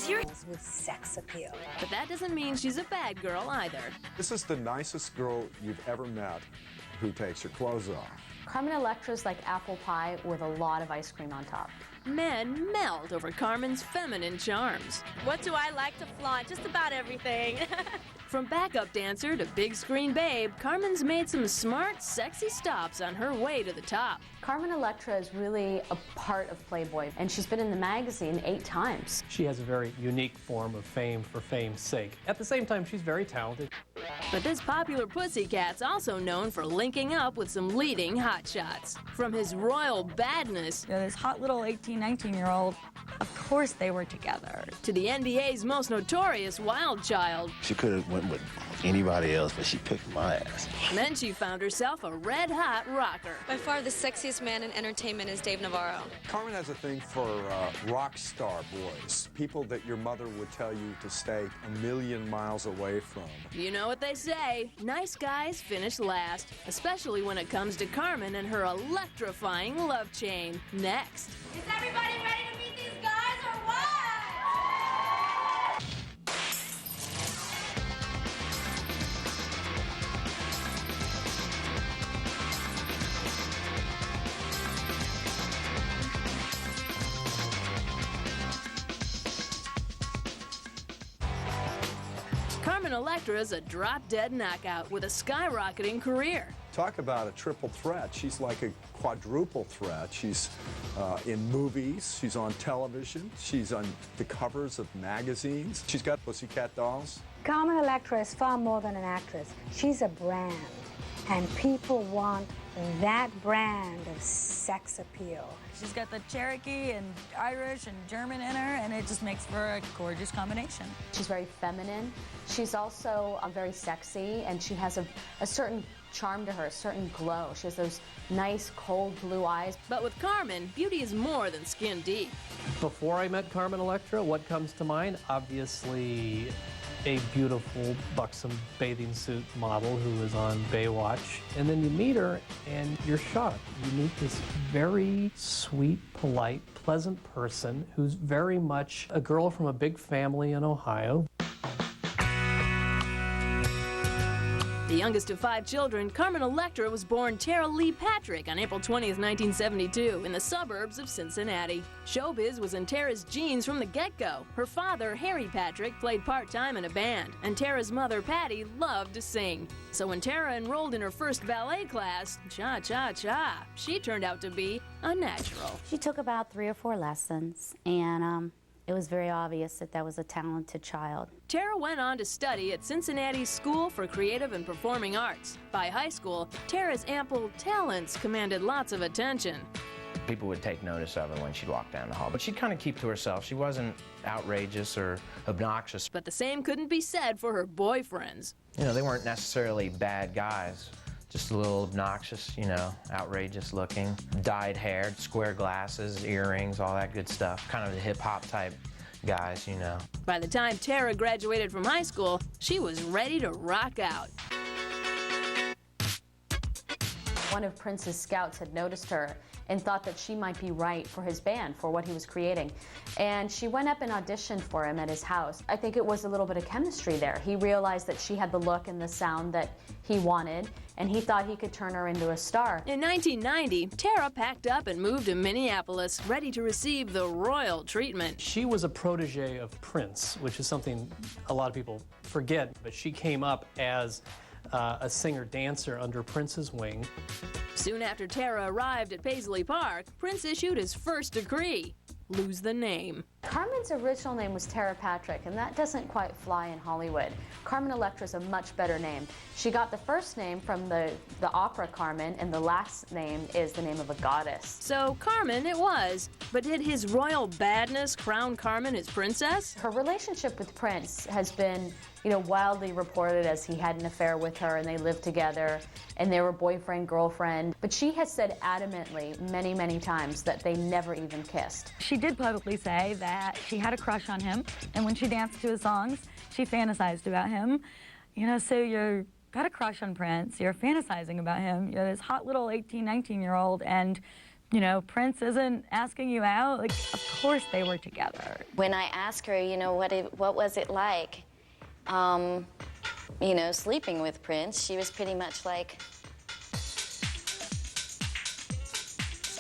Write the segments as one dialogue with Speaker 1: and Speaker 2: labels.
Speaker 1: Is your
Speaker 2: with sex appeal.
Speaker 3: But that doesn't mean she's a bad girl either.
Speaker 4: This is the nicest girl you've ever met who takes her clothes off.
Speaker 5: Carmen Electra's like apple pie with a lot of ice cream on top.
Speaker 3: Men melt over Carmen's feminine charms.
Speaker 1: What do I like to flaunt? Just about everything.
Speaker 3: From backup dancer to big screen babe, Carmen's made some smart, sexy stops on her way to the top.
Speaker 5: Carmen Electra is really a part of Playboy, and she's been in the magazine 8 times.
Speaker 6: She has a very unique form of fame for fame's sake. At the same time, she's very talented.
Speaker 3: But this popular pussycat's also known for linking up with some leading hotshots. From his royal badness,
Speaker 7: this hot little 18, 19-year-old, of course they were together,
Speaker 3: to the NBA's most notorious wild child.
Speaker 8: She could have went with anybody else, but she picked my ass.
Speaker 3: And then she found herself a red-hot rocker.
Speaker 1: By far the sexiest man in entertainment is Dave Navarro.
Speaker 4: Carmen has a thing for rock star boys, people that your mother would tell you to stay a million miles away from.
Speaker 3: You know what they say, nice guys finish last, especially when it comes to Carmen and her electrifying love chain. Next.
Speaker 9: Is everybody ready to meet these guys or what?
Speaker 3: Carmen Electra is a drop-dead knockout with a skyrocketing career.
Speaker 4: Talk about a triple threat. She's like a quadruple threat. She's in movies, she's on television, she's on the covers of magazines. She's got Pussycat Dolls.
Speaker 2: Carmen Electra is far more than an actress. She's a brand, and people want that brand of sex appeal.
Speaker 7: She's got the Cherokee and Irish and German in her, and it just makes for a gorgeous combination.
Speaker 5: She's very feminine. She's also very sexy, and she has a certain charm to her, a certain glow. She has those nice, cold blue eyes.
Speaker 3: But with Carmen, beauty is more than skin deep.
Speaker 6: Before I met Carmen Electra, what comes to mind? Obviously, a beautiful, buxom bathing suit model who was on Baywatch. And then you meet her, and you're shocked. You meet this very sweet, polite, pleasant person who's very much a girl from a big family in Ohio.
Speaker 3: The youngest of 5 children, Carmen Electra was born Tara Lee Patrick on April 20th, 1972, in the suburbs of Cincinnati. Showbiz was in Tara's genes from the get-go. Her father, Harry Patrick, played part-time in a band, and Tara's mother, Patty, loved to sing. So when Tara enrolled in her first ballet class, cha-cha-cha, she turned out to be a natural.
Speaker 10: She took about 3 or 4 lessons, and it was very obvious that that was a talented child.
Speaker 3: Tara went on to study at Cincinnati's School for Creative and Performing Arts. By high school, Tara's ample talents commanded lots of attention.
Speaker 11: People would take notice of her when she'd walk down the hall, but she'd kind of keep to herself. She wasn't outrageous or obnoxious.
Speaker 3: But the same couldn't be said for her boyfriends.
Speaker 11: You know, they weren't necessarily bad guys. Just a little obnoxious, you know, outrageous looking, dyed hair, square glasses, earrings, all that good stuff. Kind of the hip-hop type guys, you know.
Speaker 3: By the time Tara graduated from high school, she was ready to rock out.
Speaker 5: One of Prince's scouts had noticed her and thought that she might be right for his band, for what he was creating. And she went up and auditioned for him at his house. I think it was a little bit of chemistry there. He realized that she had the look and the sound that he wanted, and he thought he could turn her into a star.
Speaker 3: In 1990, Tara packed up and moved to Minneapolis, ready to receive the royal treatment.
Speaker 6: She was a protege of Prince, which is something a lot of people forget, but she came up as a singer-dancer under Prince's wing.
Speaker 3: Soon after Tara arrived at Paisley Park, Prince issued his first decree: lose the name.
Speaker 5: Carmen's original name was Tara Patrick, and that doesn't quite fly in Hollywood. Carmen Electra is a much better name. She got the first name from the opera Carmen, and the last name is the name of a goddess.
Speaker 3: So Carmen it was, but did his royal badness crown Carmen his princess?
Speaker 5: Her relationship with Prince has been, wildly reported as he had an affair with her and they lived together and they were boyfriend, girlfriend. But she has said adamantly many, many times that they never even kissed.
Speaker 7: She did publicly say that she had a crush on him, and when she danced to his songs, she fantasized about him. So you've got a crush on Prince, you're fantasizing about him, you're this hot little 18, 19-year-old, and You know, Prince isn't asking you out. Like, of course they were together.
Speaker 12: When I asked her, you know, what was it like, you know, sleeping with Prince, she was pretty much like...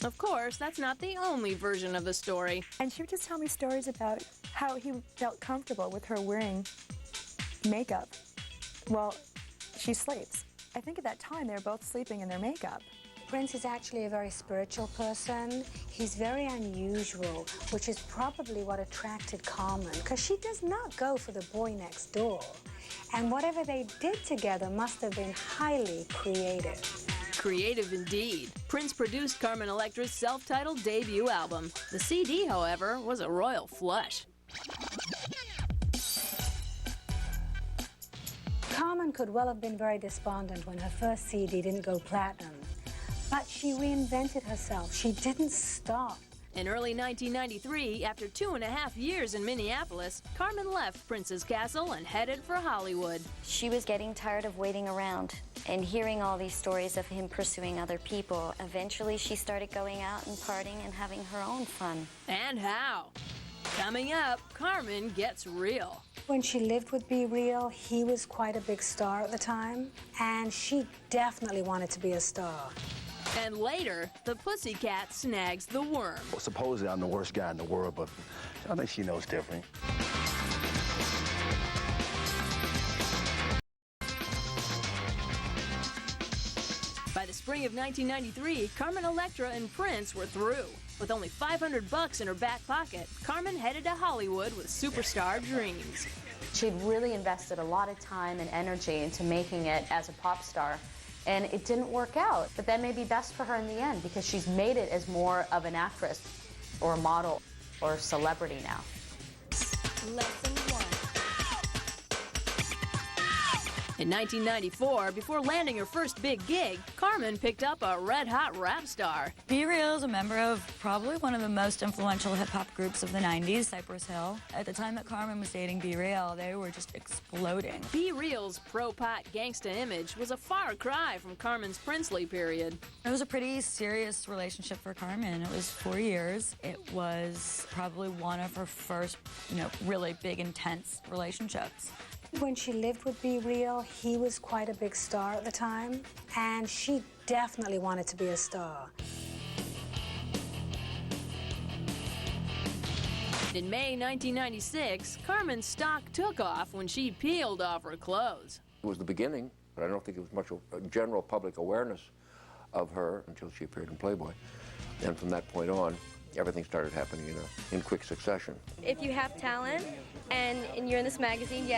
Speaker 3: Of course, that's not the only version of the story.
Speaker 13: And she would just tell me stories about how he felt comfortable with her wearing makeup. Well, she sleeps. I think at that time they were both sleeping in their makeup.
Speaker 2: Prince is actually a very spiritual person. He's very unusual, which is probably what attracted Carmen, because she does not go for the boy next door. And whatever they did together must have been highly creative.
Speaker 3: Creative indeed. Prince produced Carmen Electra's self-titled debut album. The CD, however, was a royal flush.
Speaker 2: Carmen could well have been very despondent when her first CD didn't go platinum. But she reinvented herself. She didn't stop.
Speaker 3: In early 1993, after 2.5 years in Minneapolis, Carmen left Prince's castle and headed for Hollywood.
Speaker 12: She was getting tired of waiting around and hearing all these stories of him pursuing other people. Eventually, she started going out and partying and having her own fun.
Speaker 3: And how? Coming up, Carmen gets real.
Speaker 2: When she lived with Be Real, he was quite a big star at the time, and she definitely wanted to be a star.
Speaker 3: And later, the pussycat snags the worm.
Speaker 8: Well, supposedly I'm the worst guy in the world, but I think she knows different.
Speaker 3: By the spring of 1993, Carmen Electra and Prince were through. With only $500 in her back pocket, Carmen headed to Hollywood with superstar dreams.
Speaker 5: She'd really invested a lot of time and energy into making it as a pop star. And it didn't work out, but that may be best for her in the end because she's made it as more of an actress or a model or a celebrity now.
Speaker 3: Lesson 1. In 1994, before landing her first big gig, Carmen picked up a red-hot rap star.
Speaker 7: Be Real is a member of probably one of the most influential hip-hop groups of the 90s, Cypress Hill. At the time that Carmen was dating Be Real, they were just exploding.
Speaker 3: Be Real's pro-pot gangsta image was a far cry from Carmen's princely period.
Speaker 7: It was a pretty serious relationship for Carmen. It was 4 years. It was probably one of her first, really big, intense relationships.
Speaker 2: When she lived with Be Real, he was quite a big star at the time, and she definitely wanted to be a star.
Speaker 3: In May 1996, Carmen's stock took off when she peeled off her clothes.
Speaker 14: It was the beginning, but I don't think it was much general public awareness of her until she appeared in Playboy. And from that point on, everything started happening in quick succession.
Speaker 1: If you have talent and you're in this magazine,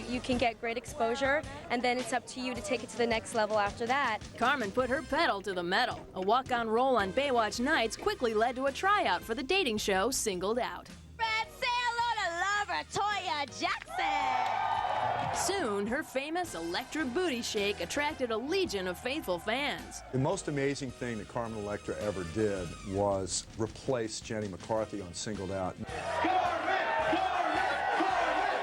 Speaker 1: you can get great exposure, and then it's up to you to take it to the next level after that.
Speaker 3: Carmen put her pedal to the metal. A walk-on role on Baywatch Nights quickly led to a tryout for the dating show Singled Out.
Speaker 9: Fred, say hello to lover Toya Jackson.
Speaker 3: Soon, her famous Electra booty shake attracted a legion of faithful fans.
Speaker 4: The most amazing thing that Carmen Electra ever did was replace Jenny McCarthy on Singled Out.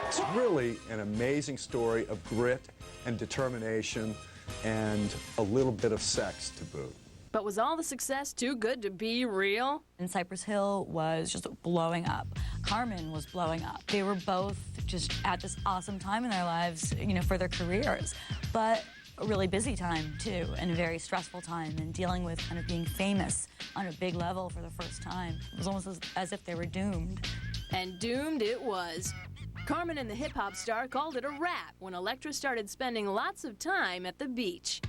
Speaker 4: It's really an amazing story of grit and determination and a little bit of sex to boot.
Speaker 3: But was all the success too good to be real?
Speaker 7: And Cypress Hill was just blowing up. Carmen was blowing up. They were both just at this awesome time in their lives, for their careers. But a really busy time, too, and a very stressful time, and dealing with kind of being famous on a big level for the first time. It was almost as if they were doomed.
Speaker 3: And doomed it was. Carmen and the hip-hop star called it a wrap when Electra started spending lots of time at the beach.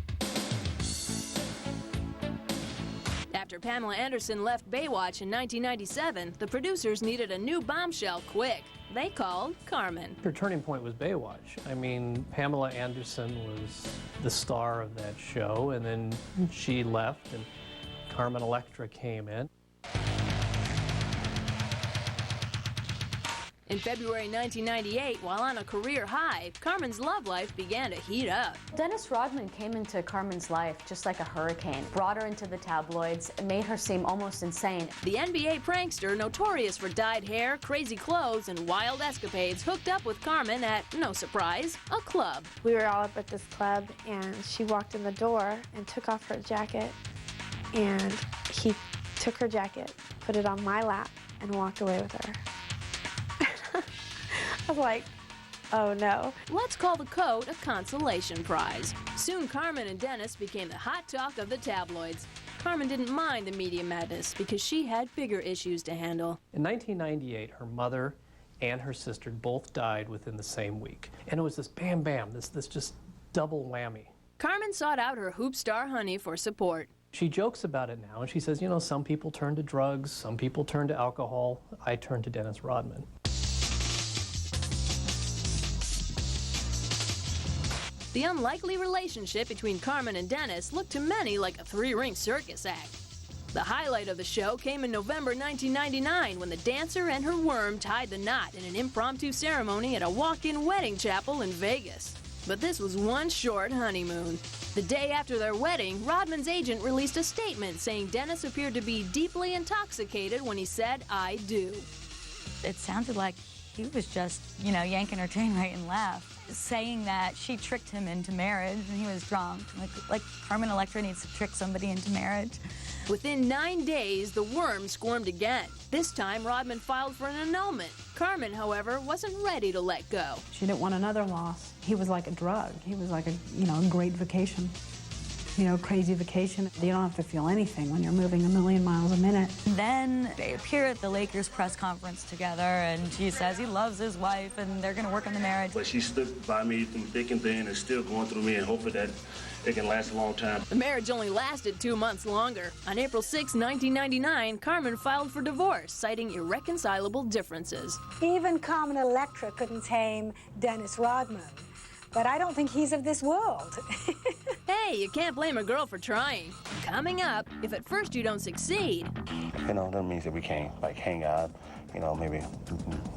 Speaker 3: After Pamela Anderson left Baywatch in 1997, the producers needed a new bombshell quick. They called Carmen.
Speaker 6: Her turning point was Baywatch. I mean, Pamela Anderson was the star of that show, and then she left, and Carmen Electra came in.
Speaker 3: In February 1998, while on a career high, Carmen's love life began to heat up.
Speaker 5: Dennis Rodman came into Carmen's life just like a hurricane, brought her into the tabloids, and made her seem almost insane.
Speaker 3: The NBA prankster, notorious for dyed hair, crazy clothes, and wild escapades, hooked up with Carmen at, no surprise, a club.
Speaker 15: We were all up at this club, and she walked in the door and took off her jacket, and he took her jacket, put it on my lap, and walked away with her. I was like, oh no.
Speaker 3: Let's call the coat a consolation prize. Soon Carmen and Dennis became the hot talk of the tabloids. Carmen didn't mind the media madness because she had bigger issues to handle.
Speaker 6: In 1998, her mother and her sister both died within the same week. And it was this bam bam, this just double whammy.
Speaker 3: Carmen sought out her hoop star honey for support.
Speaker 6: She jokes about it now, and she says, you know, some people turn to drugs, some people turn to alcohol. I turned to Dennis Rodman.
Speaker 3: The unlikely relationship between Carmen and Dennis looked to many like a three-ring circus act. The highlight of the show came in November 1999 when the dancer and her worm tied the knot in an impromptu ceremony at a walk-in wedding chapel in Vegas. But this was one short honeymoon. The day after their wedding, Rodman's agent released a statement saying Dennis appeared to be deeply intoxicated when he said, "I do."
Speaker 7: It sounded like he was just, you know, yanking her chain right and left, saying that she tricked him into marriage and he was drunk. Like Carmen Electra needs to trick somebody into marriage.
Speaker 3: Within 9 days, the worm squirmed again. This time, Rodman filed for an annulment. Carmen, however, wasn't ready to let go.
Speaker 16: She didn't want another loss. He was like a drug. He was like a, you know, great vacation. You know, crazy vacation. You don't have to feel anything when you're moving a million miles a minute.
Speaker 7: Then they appear at the Lakers press conference together, and she says he loves his wife and they're going to work on the marriage.
Speaker 17: But she stood by me through thick and thin and still going through me, and hoping that it can last a long time.
Speaker 3: The marriage only lasted 2 months longer. On April 6, 1999, Carmen filed for divorce, citing irreconcilable differences.
Speaker 2: Even Carmen Electra couldn't tame Dennis Rodman. But I don't think he's of this world.
Speaker 3: Hey, you can't blame a girl for trying. Coming up, if at first you don't succeed.
Speaker 8: You know, that means that we can't, like, hang out, you know, maybe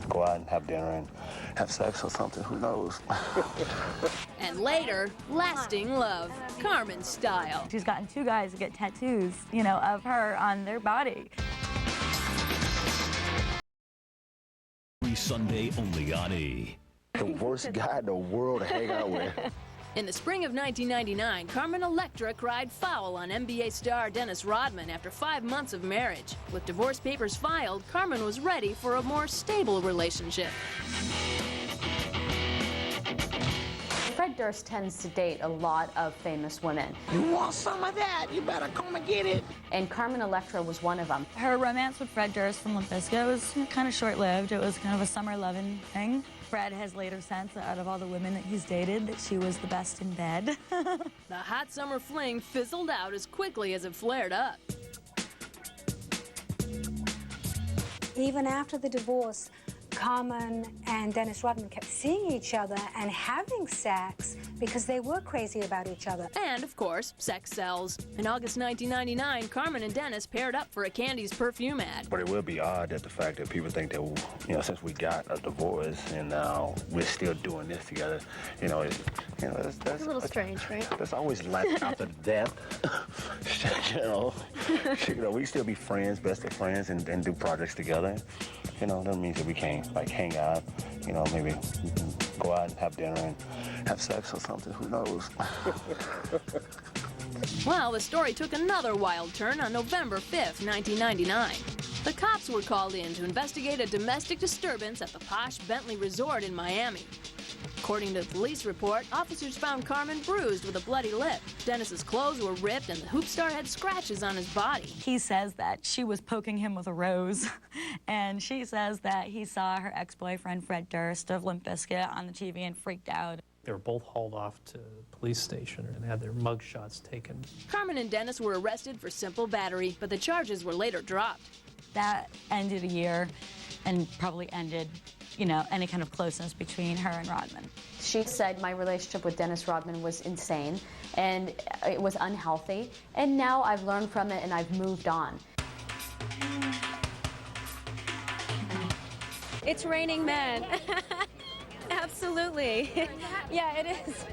Speaker 8: go out and have dinner and have sex or something, who knows?
Speaker 3: And later, lasting love, Carmen style.
Speaker 7: She's gotten 2 guys to get tattoos, you know, of her on their body.
Speaker 18: Every Sunday only on E!
Speaker 8: The worst guy in the world to hang out with.
Speaker 3: In the spring of 1999, Carmen Electra cried foul on NBA star Dennis Rodman after 5 months of marriage. With divorce papers filed, Carmen was ready for a more stable relationship.
Speaker 5: Fred Durst tends to date a lot of famous women.
Speaker 8: You want some of that? You better come and get it.
Speaker 5: And Carmen Electra was one of them.
Speaker 7: Her romance with Fred Durst from Limp Bizkit was kind of short-lived. It was kind of a summer loving thing. Fred has later said that out of all the women that he's dated, that she was the best in bed.
Speaker 3: The hot summer fling fizzled out as quickly as it flared up.
Speaker 2: Even after the divorce, Carmen and Dennis Rodman kept seeing each other and having sex because they were crazy about each other.
Speaker 3: And, of course, sex sells. In August 1999, Carmen and Dennis paired up for a Candy's perfume ad.
Speaker 8: But it will be odd that the fact that people think that, you know, since we got a divorce and now we're still doing this together, you know, that's
Speaker 1: It's a little strange, right?
Speaker 8: That's always like after death. you know, we still be friends, best of friends, and do projects together. You know, that means that we can't, like, hang out, you know, maybe go out and have dinner and have sex or something, who knows?
Speaker 3: Well, the story took another wild turn on November 5th, 1999. The cops were called in to investigate a domestic disturbance at the posh Bentley Resort in Miami. According to the police report, officers found Carmen bruised with a bloody lip. Dennis's clothes were ripped and the hoop star had scratches on his body.
Speaker 7: He says that she was poking him with a rose, and she says that he saw her ex-boyfriend Fred Durst of Limp Bizkit on the TV and freaked out.
Speaker 6: They were both hauled off to the police station and had their mug shots taken.
Speaker 3: Carmen and Dennis were arrested for simple battery, but the charges were later dropped.
Speaker 7: That ended a year and probably ended, you know, any kind of closeness between her and Rodman.
Speaker 5: She said my relationship with Dennis Rodman was insane and it was unhealthy, and now I've learned from it and I've moved on.
Speaker 1: It's raining men. Absolutely. Yeah, it is.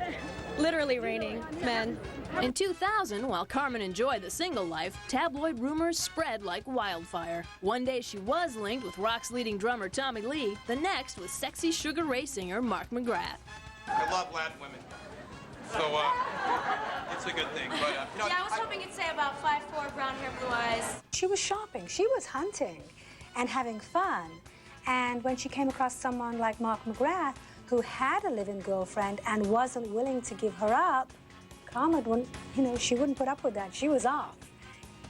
Speaker 1: Literally raining men.
Speaker 3: In 2000, while Carmen enjoyed the single life, tabloid rumors spread like wildfire. One day she was linked with rock's leading drummer Tommy Lee, the next with sexy Sugar Ray singer Mark McGrath.
Speaker 19: I love Latin women. So it's a good thing. But you know,
Speaker 1: Yeah, I was hoping you'd say about 5'4", brown hair, blue eyes.
Speaker 2: She was shopping, she was hunting and having fun. And when she came across someone like Mark McGrath, who had a living girlfriend and wasn't willing to give her up, Carmen wouldn't, she wouldn't put up with that. She was off.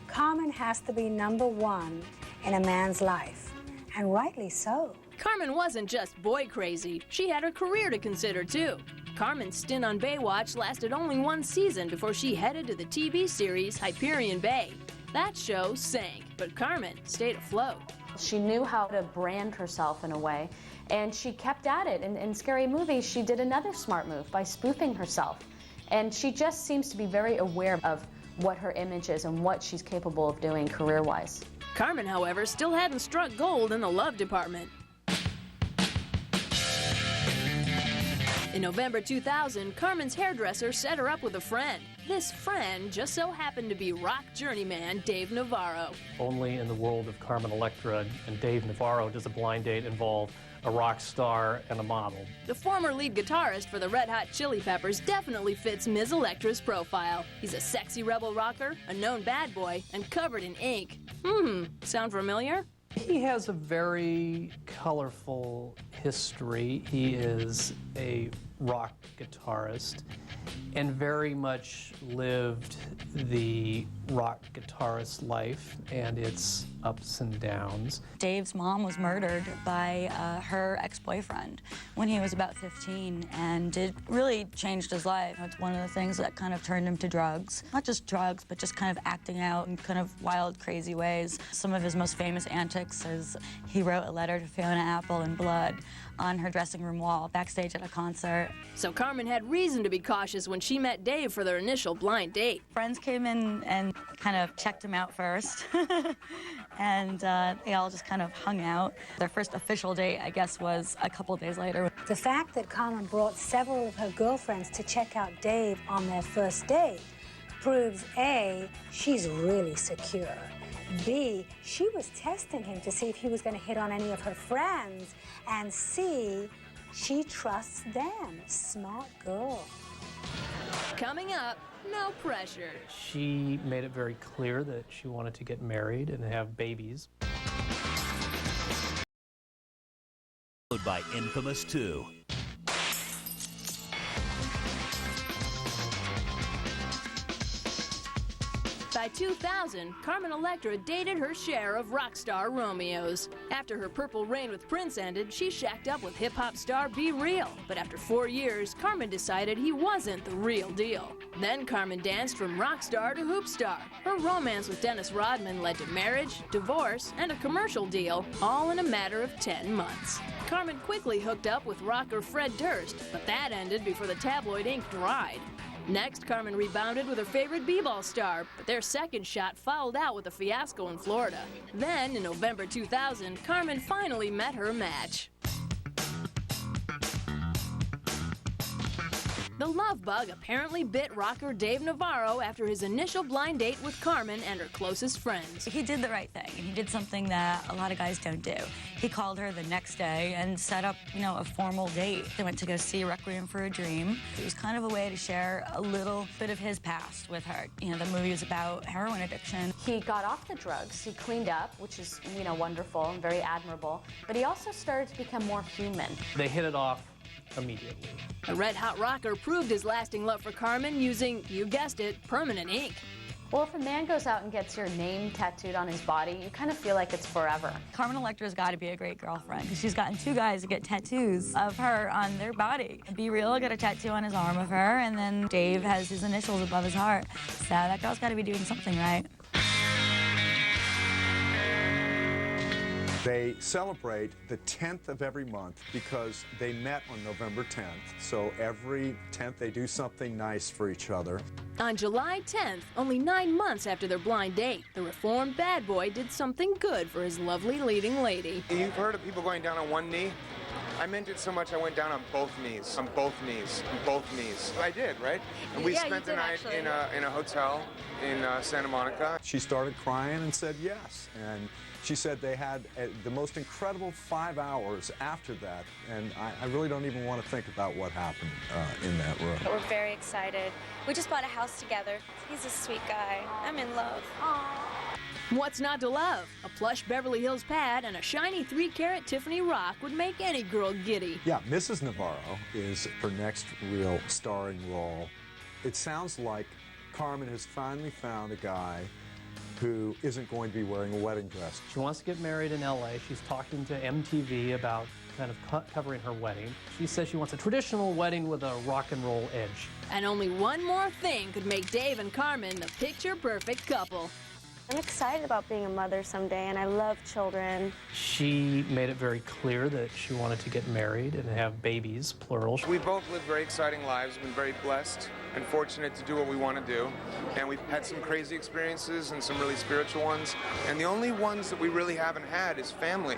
Speaker 2: Carmen has to be #1 in a man's life, and rightly so.
Speaker 3: Carmen wasn't just boy crazy. She had her career to consider, too. Carmen's stint on Baywatch lasted only 1 season before she headed to the TV series Hyperion Bay. That show sank, but Carmen stayed afloat.
Speaker 5: She knew how to brand herself in a way, and she kept at it. In Scary Movies, she did another smart move by spoofing herself. And she just seems to be very aware of what her image is and what she's capable of doing career-wise.
Speaker 3: Carmen, however, still hadn't struck gold in the love department. In November 2000, Carmen's hairdresser set her up with a friend. This friend just so happened to be rock journeyman Dave Navarro.
Speaker 6: Only in the world of Carmen Electra and Dave Navarro does a blind date involve a rock star and a model.
Speaker 3: The former lead guitarist for the Red Hot Chili Peppers definitely fits Ms. Electra's profile. He's a sexy rebel rocker, a known bad boy, and covered in ink. Sound familiar?
Speaker 6: He has a very colorful history. He is a rock guitarist and very much lived the rock guitarist life and its ups and downs.
Speaker 7: Dave's mom was murdered by her ex-boyfriend when he was about 15, and it really changed his life. It's one of the things that kind of turned him to drugs. Not just drugs, but just kind of acting out in kind of wild, crazy ways. Some of his most famous antics is he wrote a letter to Fiona Apple in blood on her dressing room wall backstage at a concert.
Speaker 3: So Carmen had reason to be cautious when she met Dave for their initial blind date.
Speaker 7: Friends came in and kind of checked him out first. And they all just kind of hung out. Their first official date, I guess, was a couple days later.
Speaker 2: The fact that Carmen brought several of her girlfriends to check out Dave on their first date proves A, she's really secure. B, she was testing him to see if he was going to hit on any of her friends. And C, she trusts them. Smart girl.
Speaker 3: Coming up, no pressure.
Speaker 6: She made it very clear that she wanted to get married and have babies.
Speaker 18: Followed by Infamous 2.
Speaker 3: By 2000, Carmen Electra dated her share of rock star Romeos. After her Purple Rain with Prince ended, she shacked up with hip-hop star Be Real. But after 4 years, Carmen decided he wasn't the real deal. Then Carmen danced from rock star to hoop star. Her romance with Dennis Rodman led to marriage, divorce, and a commercial deal, all in a matter of 10 months. Carmen quickly hooked up with rocker Fred Durst, but that ended before the tabloid ink dried. Next, Carmen rebounded with her favorite b-ball star, but their second shot fouled out with a fiasco in Florida. Then, in November 2000, Carmen finally met her match. The love bug apparently bit rocker Dave Navarro after his initial blind date with Carmen and her closest friends.
Speaker 7: He did the right thing, and he did something that a lot of guys don't do. He called her the next day and set up, a formal date. They went to go see Requiem for a Dream. It was kind of a way to share a little bit of his past with her. The movie was about heroin addiction.
Speaker 5: He got off the drugs, he cleaned up, which is, wonderful and very admirable, but he also started to become more human.
Speaker 6: They hit it off immediately.
Speaker 3: The Red Hot rocker proved his lasting love for Carmen using, you guessed it, permanent ink.
Speaker 5: Well, if a man goes out and gets your name tattooed on his body, you kind of feel like it's forever.
Speaker 7: Carmen Electra's got to be a great girlfriend, because she's gotten 2 guys to get tattoos of her on their body. Be Real got a tattoo on his arm of her, and then Dave has his initials above his heart. So that girl's got to be doing something right.
Speaker 4: They celebrate the 10th of every month because they met on November 10th. So every 10th they do something nice for each other.
Speaker 3: On July 10th, only 9 months after their blind date, the reformed bad boy did something good for his lovely leading lady.
Speaker 19: You've heard of people going down on one knee?
Speaker 20: I meant it so much I went down on both knees, on both knees, on both knees. I did, right? And we spent the night in a hotel in Santa Monica.
Speaker 4: She started crying and said yes. And she said they had the most incredible 5 hours after that. And I really don't even want to think about what happened in that room.
Speaker 1: We're very excited. We just bought a house together. He's a sweet guy. I'm in love. Aww.
Speaker 3: What's not to love? A plush Beverly Hills pad and a shiny 3-carat Tiffany rock would make any girl giddy.
Speaker 4: Yeah, Mrs. Navarro is her next real starring role. It sounds like Carmen has finally found a guy who isn't going to be wearing a wedding dress.
Speaker 6: She wants to get married in LA. She's talking to MTV about kind of covering her wedding. She says she wants a traditional wedding with a rock and roll edge.
Speaker 3: And only one more thing could make Dave and Carmen the picture-perfect couple.
Speaker 15: I'm excited about being a mother someday, and I love children.
Speaker 6: She made it very clear that she wanted to get married and have babies, plural.
Speaker 20: We both lived very exciting lives, been very blessed and fortunate to do what we want to do. And we've had some crazy experiences and some really spiritual ones. And the only ones that we really haven't had is family.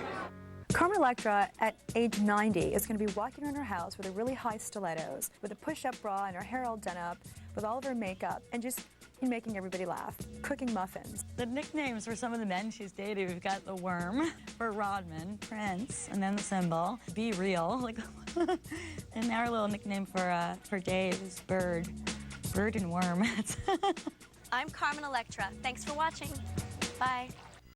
Speaker 13: Carmen Electra, at age 90, is going to be walking around her house with her really high stilettos, with a push-up bra and her hair all done up, with all of her makeup, and just making everybody laugh, cooking muffins.
Speaker 7: The nicknames for some of the men she's dated, we've got the Worm for Rodman, Prince, and then the Symbol, Be Real, like, and our little nickname for Dave is Bird and Worm.
Speaker 1: I'm Carmen Electra. Thanks for watching. Bye.